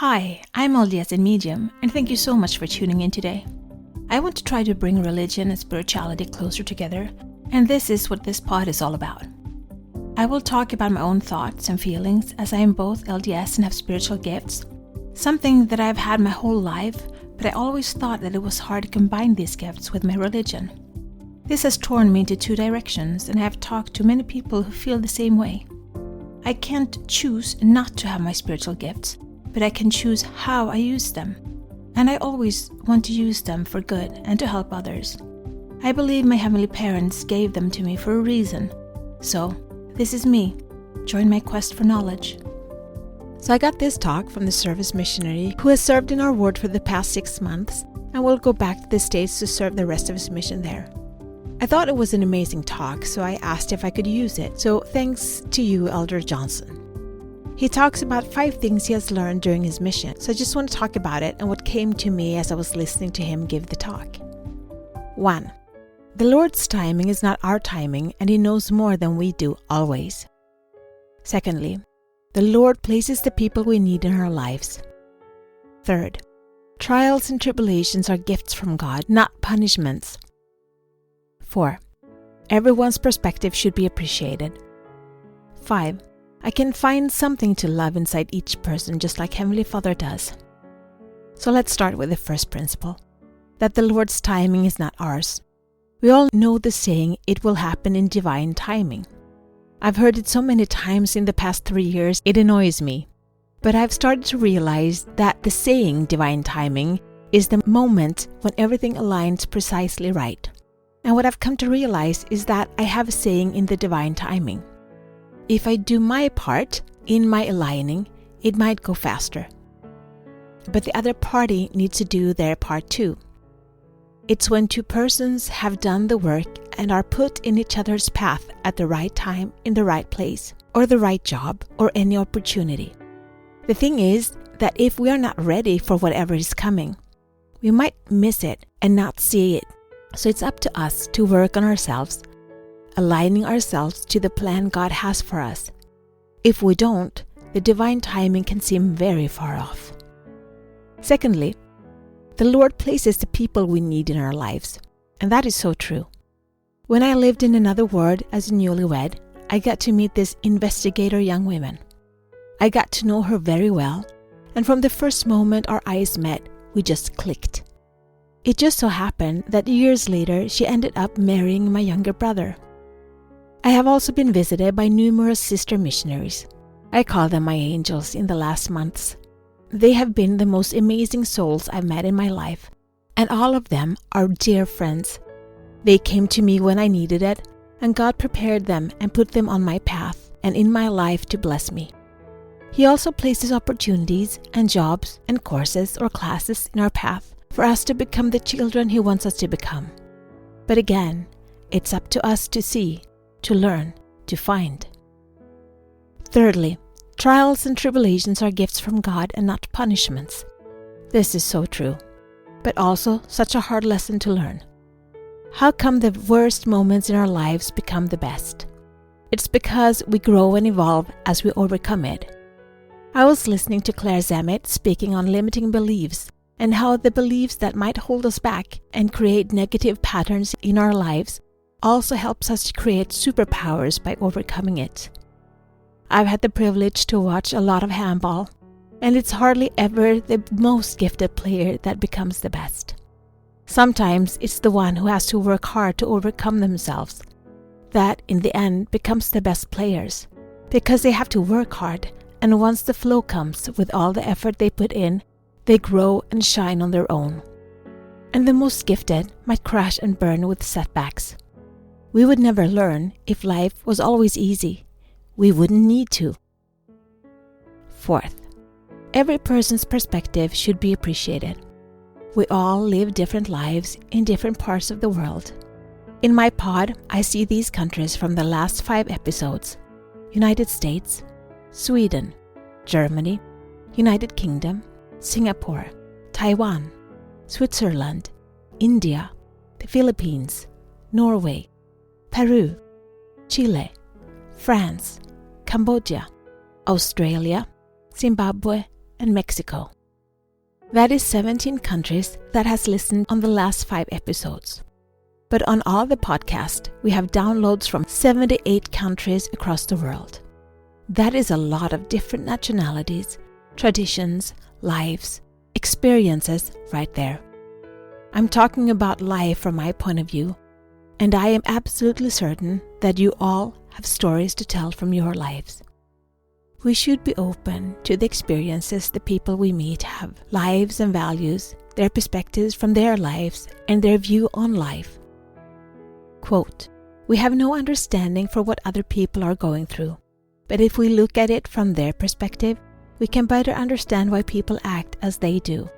Hi, I'm LDS in Medium, and thank you so much for tuning in today. I want to try to bring religion and spirituality closer together, and this is what this pod is all about. I will talk about my own thoughts and feelings as I am both LDS and have spiritual gifts, something that I've had my whole life, but I always thought that it was hard to combine these gifts with my religion. This has torn me into two directions, and I have talked to many people who feel the same way. I can't choose not to have my spiritual gifts, but I can choose how I use them. And I always want to use them for good and to help others. I believe my heavenly parents gave them to me for a reason. So, this is me. Join my quest for knowledge. So I got this talk from the service missionary who has served in our ward for the past 6 months and will go back to the States to serve the rest of his mission there. I thought it was an amazing talk, so I asked if I could use it. So thanks to you, Elder Johnson. He talks about 5 things he has learned during his mission, so I just want to talk about it and what came to me as I was listening to him give the talk. 1. The Lord's timing is not our timing, and He knows more than we do always. Secondly, the Lord places the people we need in our lives. 3rd, trials and tribulations are gifts from God, not punishments. 4. Everyone's perspective should be appreciated. 5. I can find something to love inside each person just like Heavenly Father does. So let's start with the first principle, that the Lord's timing is not ours. We all know the saying, it will happen in divine timing. I've heard it so many times in the past 3 years, it annoys me. But I've started to realize that the saying divine timing is the moment when everything aligns precisely right. And what I've come to realize is that I have a saying in the divine timing. If I do my part in my aligning, it might go faster. But the other party needs to do their part too. It's when 2 persons have done the work and are put in each other's path at the right time, in the right place, or the right job, or any opportunity. The thing is that if we are not ready for whatever is coming, we might miss it and not see it. So it's up to us to work on ourselves, aligning ourselves to the plan God has for us. If we don't, the divine timing can seem very far off. Secondly, the Lord places the people we need in our lives, and that is so true. When I lived in another ward as a newlywed, I got to meet this investigator young woman. I got to know her very well, and from the first moment our eyes met, we just clicked. It just so happened that years later she ended up marrying my younger brother. I have also been visited by numerous sister missionaries. I call them my angels in the last months. They have been the most amazing souls I've met in my life, and all of them are dear friends. They came to me when I needed it, and God prepared them and put them on my path and in my life to bless me. He also places opportunities and jobs and courses or classes in our path for us to become the children He wants us to become. But again, it's up to us to see, to learn, to find. Thirdly, trials and tribulations are gifts from God and not punishments. This is so true, but also such a hard lesson to learn. How come the worst moments in our lives become the best? It's because we grow and evolve as we overcome it. I was listening to Claire Zammit speaking on limiting beliefs and how the beliefs that might hold us back and create negative patterns in our lives also helps us to create superpowers by overcoming it. I've had the privilege to watch a lot of handball, and it's hardly ever the most gifted player that becomes the best. Sometimes it's the one who has to work hard to overcome themselves that in the end becomes the best players, because they have to work hard, and once the flow comes with all the effort they put in, they grow and shine on their own. And the most gifted might crash and burn with setbacks. We would never learn if life was always easy. We wouldn't need to. 4th, every person's perspective should be appreciated. We all live different lives in different parts of the world. In my pod, I see these countries from the last 5 episodes: United States, Sweden, Germany, United Kingdom, Singapore, Taiwan, Switzerland, India, the Philippines, Norway, Peru, Chile, France, Cambodia, Australia, Zimbabwe, and Mexico. That is 17 countries that has listened on the last 5 episodes. But on all the podcasts, we have downloads from 78 countries across the world. That is a lot of different nationalities, traditions, lives, experiences right there. I'm talking about life from my point of view, and I am absolutely certain that you all have stories to tell from your lives. We should be open to the experiences the people we meet have, lives and values, their perspectives from their lives, and their view on life. Quote, "We have no understanding for what other people are going through, but if we look at it from their perspective, we can better understand why people act as they do.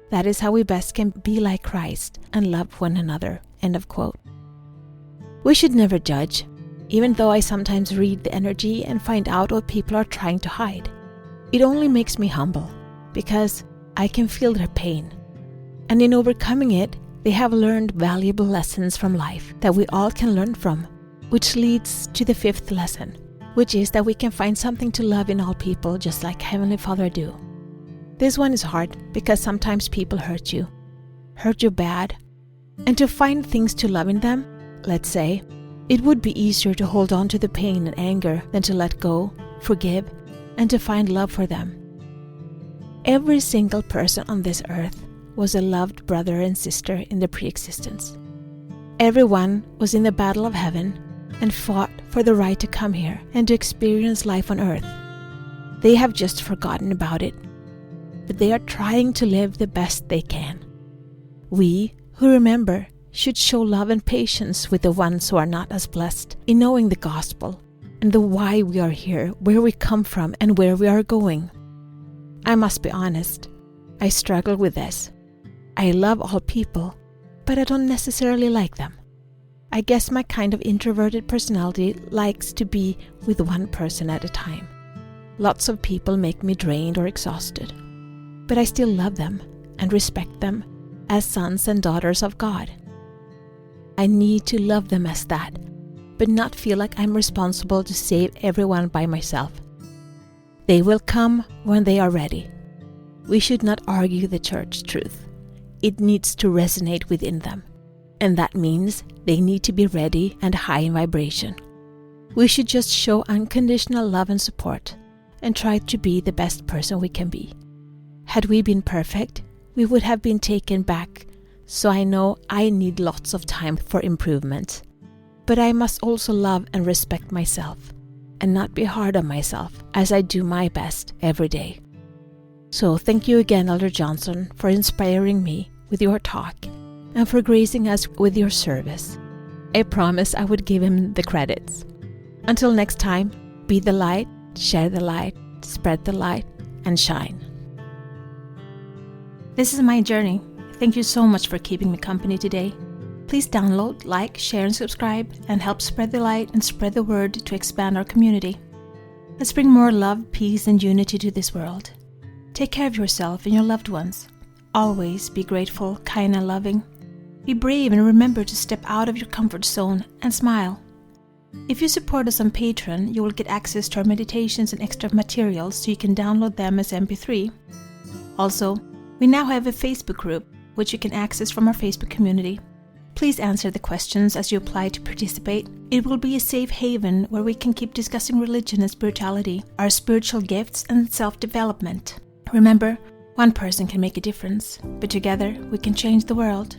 That is how we best can be like Christ and love one another." End of quote. We should never judge, even though I sometimes read the energy and find out what people are trying to hide. It only makes me humble, because I can feel their pain. And in overcoming it, they have learned valuable lessons from life that we all can learn from, which leads to the 5th lesson, which is that we can find something to love in all people just like Heavenly Father do. This one is hard because sometimes people hurt you bad, and to find things to love in them, let's say, it would be easier to hold on to the pain and anger than to let go, forgive, and to find love for them. Every single person on this earth was a loved brother and sister in the pre-existence. Everyone was in the battle of heaven and fought for the right to come here and to experience life on earth. They have just forgotten about it, but they are trying to live the best they can. We, who remember, should show love and patience with the ones who are not as blessed in knowing the gospel and the why we are here, where we come from, and where we are going. I must be honest, I struggle with this. I love all people, but I don't necessarily like them. I guess my kind of introverted personality likes to be with one person at a time. Lots of people make me drained or exhausted, but I still love them and respect them as sons and daughters of God. I need to love them as that, but not feel like I'm responsible to save everyone by myself. They will come when they are ready. We should not argue the church truth. It needs to resonate within them, and that means they need to be ready and high in vibration. We should just show unconditional love and support and try to be the best person we can be. Had we been perfect, we would have been taken back. So I know I need lots of time for improvement. But I must also love and respect myself and not be hard on myself as I do my best every day. So thank you again, Elder Johnson, for inspiring me with your talk and for gracing us with your service. I promise I would give him the credits. Until next time, be the light, share the light, spread the light, and shine. This is my journey. Thank you so much for keeping me company today. Please download, like, share, and subscribe, and help spread the light and spread the word to expand our community. Let's bring more love, peace, and unity to this world. Take care of yourself and your loved ones. Always be grateful, kind, and loving. Be brave and remember to step out of your comfort zone and smile. If you support us on Patreon, you will get access to our meditations and extra materials so you can download them as MP3. Also, we now have a Facebook group, which you can access from our Facebook community. Please answer the questions as you apply to participate. It will be a safe haven where we can keep discussing religion and spirituality, our spiritual gifts, and self-development. Remember, one person can make a difference, but together we can change the world.